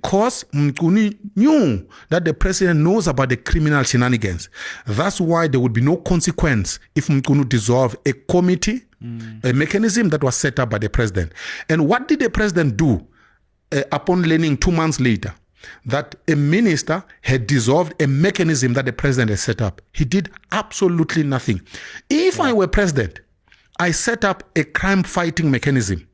because Mqunu knew that the president knows about the criminal shenanigans. That's why there would be no consequence if Mqunu dissolved a committee, a mechanism that was set up by the president. And what did the president do upon learning 2 months later that a minister had dissolved a mechanism that the president had set up? He did absolutely nothing. If I were president, I set up a crime fighting mechanism.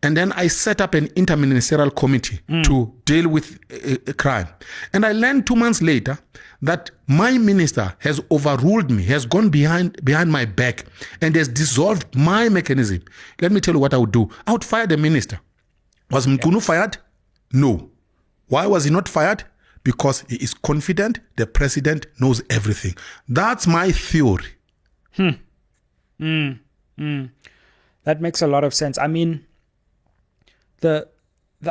And then I set up an interministerial committee to deal with a crime. And I learned 2 months later that my minister has overruled me, has gone behind my back, and has dissolved my mechanism. Let me tell you what I would do. I would fire the minister. Was Mqunu fired? No. Why was he not fired? Because he is confident the president knows everything. That's my theory. That makes a lot of sense. I mean, the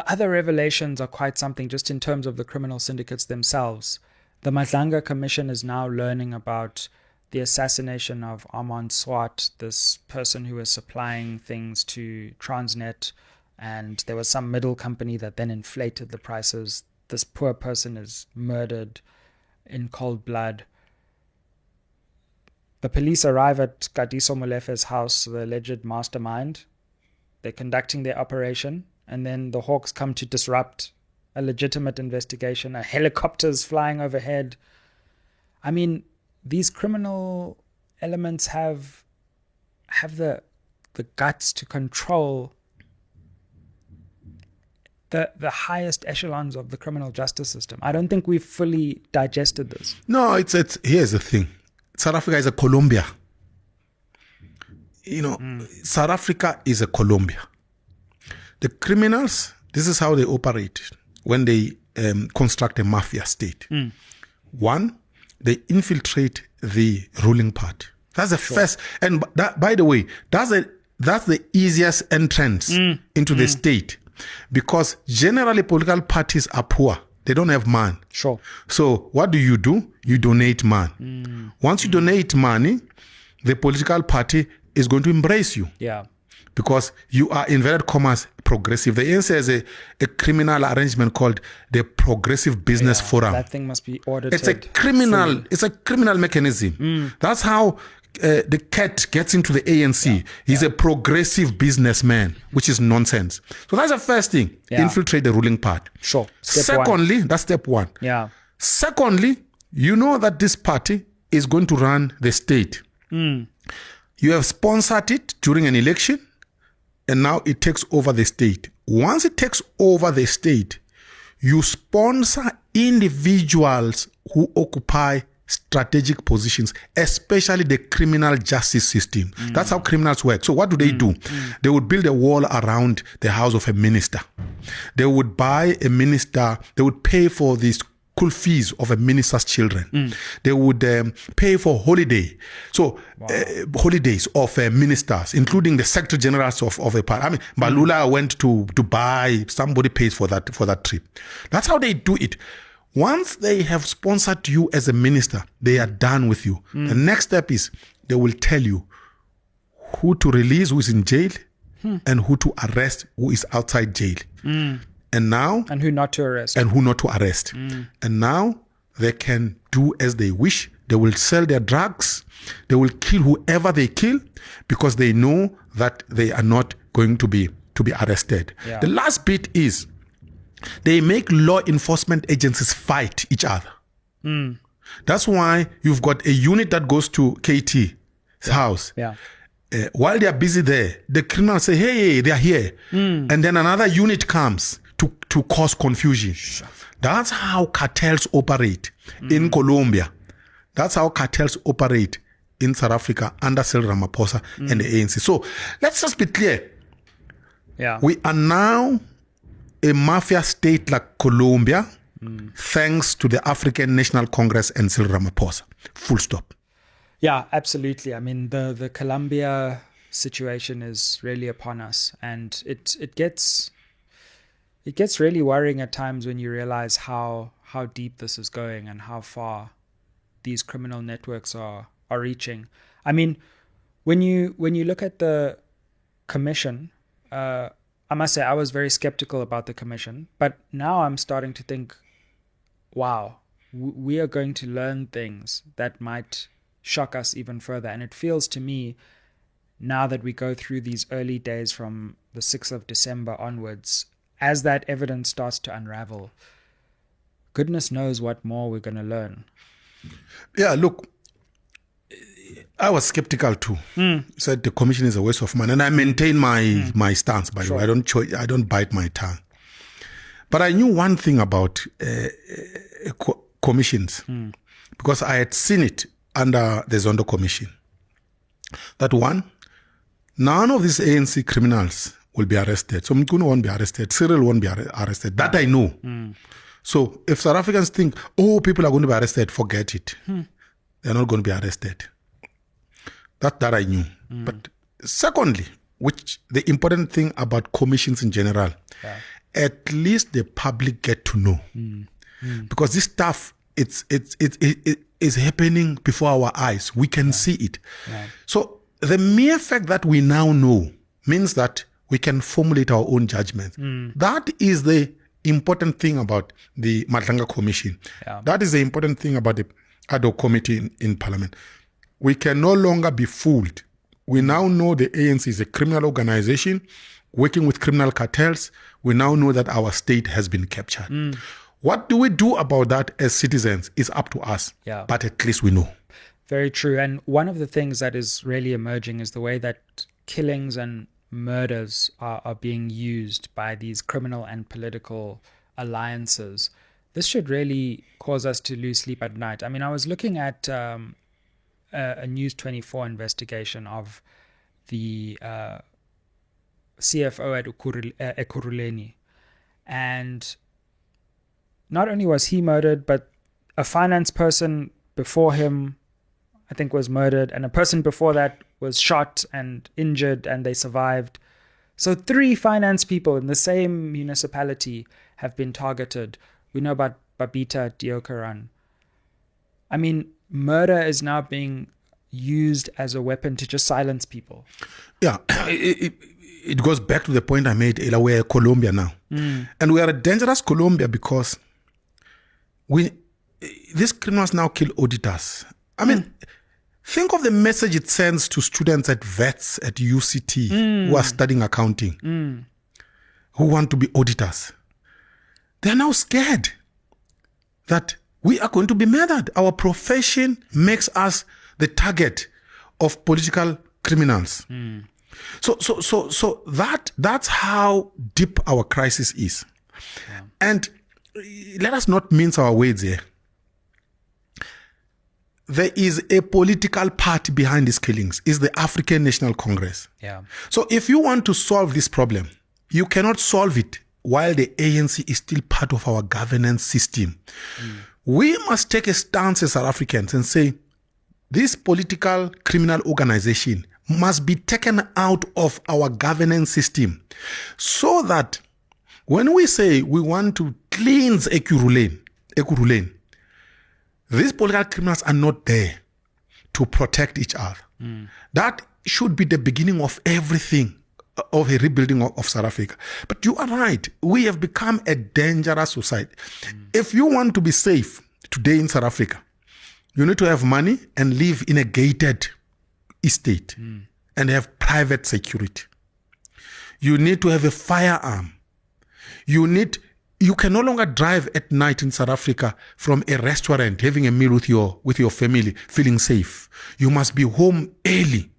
other revelations are quite something just in terms of the criminal syndicates themselves. The Madlanga Commission is now learning about the assassination of Armand Swart, this person who was supplying things to Transnet, and there was some middle company that then inflated the prices. This poor person is murdered in cold blood. The police arrive at Katiso Molefe's house, the alleged mastermind. They're conducting their operation, and then the Hawks come to disrupt a legitimate investigation. A helicopter's flying overhead. I mean, these criminal elements have the guts to control the highest echelons of the criminal justice system. I don't think we've fully digested this. No, it's here's the thing. South Africa is a Colombia. South Africa is a Colombia. The criminals, this is how they operate when they construct a mafia state. One, they infiltrate the ruling party. That's the first. And that, by the way, that's the easiest entrance into the state, because generally political parties are poor. They don't have money. Sure. So what do? You donate money. Once you donate money, the political party is going to embrace you. Yeah. Because you are, inverted commas, progressive. The ANC has a criminal arrangement called the Progressive Business Forum. That thing must be audited. It's a criminal mechanism. That's how the cat gets into the ANC. He's a progressive businessman, which is nonsense. So that's the first thing. Infiltrate the ruling party. Sure. Secondly, that's step one. Yeah. Secondly, you know that this party is going to run the state. You have sponsored it during an election, and now it takes over the state. Once it takes over the state, you sponsor individuals who occupy strategic positions, especially the criminal justice system. That's how criminals work. So what do? They would build a wall around the house of a minister. They would buy a minister. They would pay for the school fees of a minister's children. They would pay for holidays of ministers, including the secretary generals of a party. I mean, Balula went to Dubai. Somebody pays for that trip. That's how they do it. Once they have sponsored you as a minister, they are done with you. The next step is they will tell you who to release, who is in jail, and who to arrest, who is outside jail. And who not to arrest. And now they can do as they wish. They will sell their drugs. They will kill whoever they kill, because they know that they are not going to be arrested. Yeah. The last bit is they make law enforcement agencies fight each other. That's why you've got a unit that goes to KT's house. Yeah. While they are busy there, the criminals say, hey, they are here. And then another unit comes to cause confusion. That's how cartels operate in Colombia. That's how cartels operate in South Africa under Cyril Ramaphosa and the ANC. So let's just be clear. Yeah. We are now a mafia state like Colombia, thanks to the African National Congress and Cyril Ramaphosa. Full stop. Yeah, absolutely. I mean, the Colombia situation is really upon us, and it gets really worrying at times when you realize how deep this is going and how far these criminal networks are reaching. I mean, when you look at the commission, I must say, I was very skeptical about the commission, but now I'm starting to think, wow, we are going to learn things that might shock us even further. And it feels to me, now that we go through these early days from the 6th of December onwards, as that evidence starts to unravel, goodness knows what more we're going to learn. Yeah, look, I was skeptical too. Said the commission is a waste of money, and I maintain my stance. By the way, I don't bite my tongue. But I knew one thing about commissions because I had seen it under the Zondo Commission. That one, none of these ANC criminals will be arrested. So Mkhunu won't be arrested. Cyril won't be arrested. That I know. So if South Africans think, oh, people are going to be arrested, forget it. They're not going to be arrested. That I knew. But secondly, which the important thing about commissions in general, at least the public get to know. Because this stuff, it is happening before our eyes. We can see it. So the mere fact that we now know means that we can formulate our own judgments. That is the important thing about the Madlanga Commission. That is the important thing about the ad hoc committee in Parliament. We can no longer be fooled. We now know the ANC is a criminal organization working with criminal cartels. We now know that our state has been captured. What do we do about that as citizens is up to us. But at least we know. Very true. And one of the things that is really emerging is the way that killings and murders are being used by these criminal and political alliances. This should really cause us to lose sleep at night. I mean, I was looking at a News 24 investigation of the CFO at Ekurhuleni. And not only was he murdered, but a finance person before him, I think, was murdered, and a person before that was shot and injured, and they survived. So 3 finance people in the same municipality have been targeted. We know about Babita Deokaran. I mean, murder is now being used as a weapon to just silence people. Yeah, it goes back to the point I made earlier. We're Colombia now. And we are a dangerous Colombia because these criminals now kill auditors. I mean, think of the message it sends to students at VETS, at UCT, who are studying accounting, who want to be auditors. They are now scared that we are going to be murdered. Our profession makes us the target of political criminals. So that's how deep our crisis is. And let us not mince our words here. There is a political party behind these killings. It's the African National Congress. So if you want to solve this problem, you cannot solve it while the ANC is still part of our governance system. We must take a stance as South Africans and say, this political criminal organization must be taken out of our governance system so that when we say we want to cleanse Ekurhuleni, these political criminals are not there to protect each other. That should be the beginning of everything, of a rebuilding of South Africa. But you are right. We have become a dangerous society. If you want to be safe today in South Africa, you need to have money and live in a gated estate and have private security. You need to have a firearm. You can no longer drive at night in South Africa from a restaurant, having a meal with your family, feeling safe. You must be home early.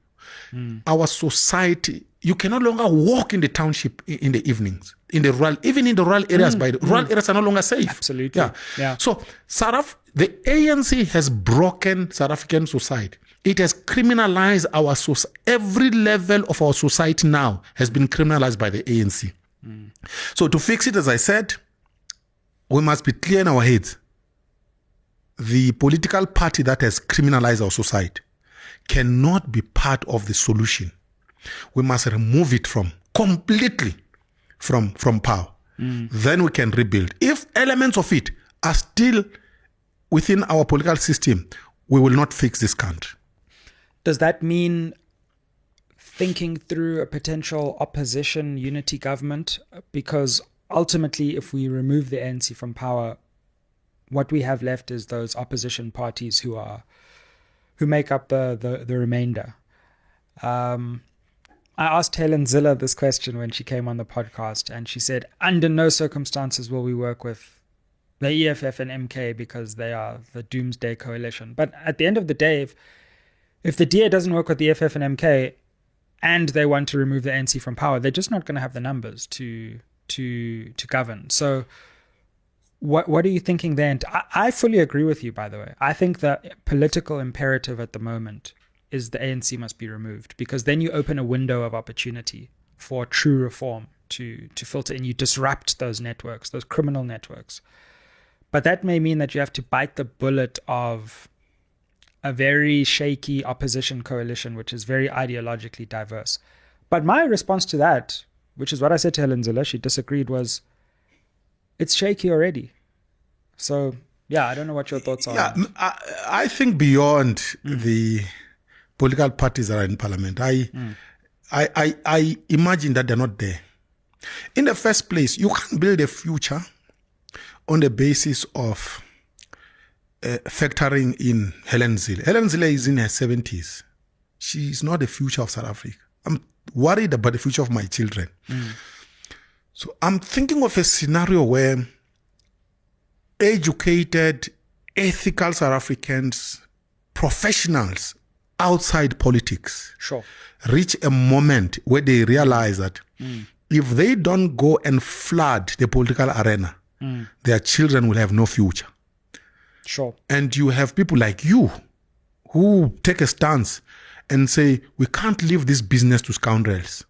Our society, you can no longer walk in the township in the evenings, even in the rural areas. Rural areas are no longer safe. Absolutely. Yeah. So the ANC has broken South African society. It has criminalized our society. Every level of our society now has been criminalized by the ANC. So to fix it, as I said, we must be clear in our heads. The political party that has criminalized our society cannot be part of the solution. We must remove it completely from power. Then we can rebuild. If elements of it are still within our political system, we will not fix this country. Does that mean thinking through a potential opposition unity government, because ultimately, if we remove the ANC from power, what we have left is those opposition parties who make up the remainder. I asked Helen Ziller this question when she came on the podcast, and she said, under no circumstances will we work with the EFF and MK because they are the doomsday coalition. But at the end of the day, if the DA doesn't work with the EFF and MK and they want to remove the ANC from power, they're just not going to have the numbers to govern. So what are you thinking there? And I fully agree with you, by the way. I think the political imperative at the moment is the ANC must be removed, because then you open a window of opportunity for true reform to filter in. You disrupt those networks, those criminal networks. But that may mean that you have to bite the bullet of a very shaky opposition coalition, which is very ideologically diverse. But my response to that, which is what I said to Helen Ziller, she disagreed, was it's shaky already. So, yeah, I don't know what your thoughts are. Yeah, I think beyond the political parties that are in parliament, I imagine that they're not there. In the first place, you can't build a future on the basis of factoring in Helen Zille. Helen Zille is in her 70s. She's not the future of South Africa. I'm worried about the future of my children. So I'm thinking of a scenario where educated, ethical South Africans, professionals outside politics, reach a moment where they realize that if they don't go and flood the political arena, their children will have no future. And you have people like you who take a stance and say, we can't leave this business to scoundrels.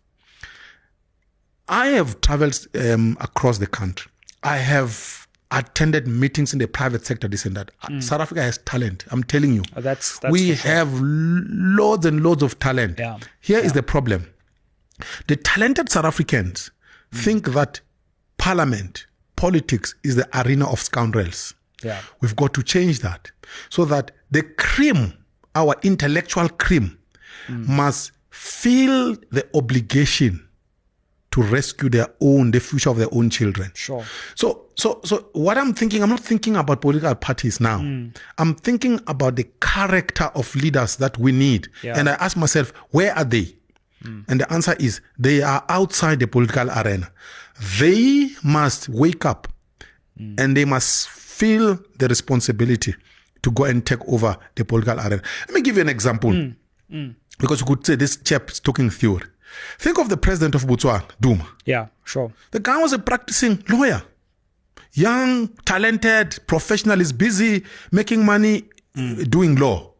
I have traveled across the country. I have attended meetings in the private sector, this and that. South Africa has talent. I'm telling you. That's we have loads and loads of talent. Here is the problem. The talented South Africans think that parliament, politics is the arena of scoundrels. We've got to change that so that the cream, our intellectual cream, must feel the obligation to rescue the future of their own children. So what I'm thinking, I'm not thinking about political parties now. I'm thinking about the character of leaders that we need. And I ask myself, where are they? And the answer is, they are outside the political arena. They must wake up and they must feel the responsibility to go and take over the political arena. Let me give you an example. Because you could say this chap is talking theory. Think of the president of Botswana, Duma. The guy was a practicing lawyer. Young, talented, professional, is busy making money doing law.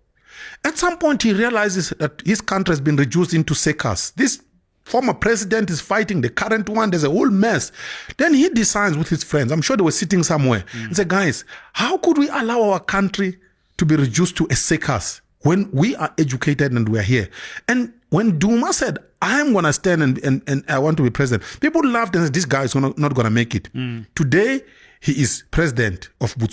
At some point, he realizes that his country has been reduced into seekers. This former president is fighting the current one. There's a whole mess. Then he decides with his friends, I'm sure they were sitting somewhere, and said, guys, how could we allow our country to be reduced to a seekers when we are educated and we are here? And when Duma said, I'm going to stand and I want to be president, people laughed and said, this guy is not going to make it. Today, he is president of Botswana.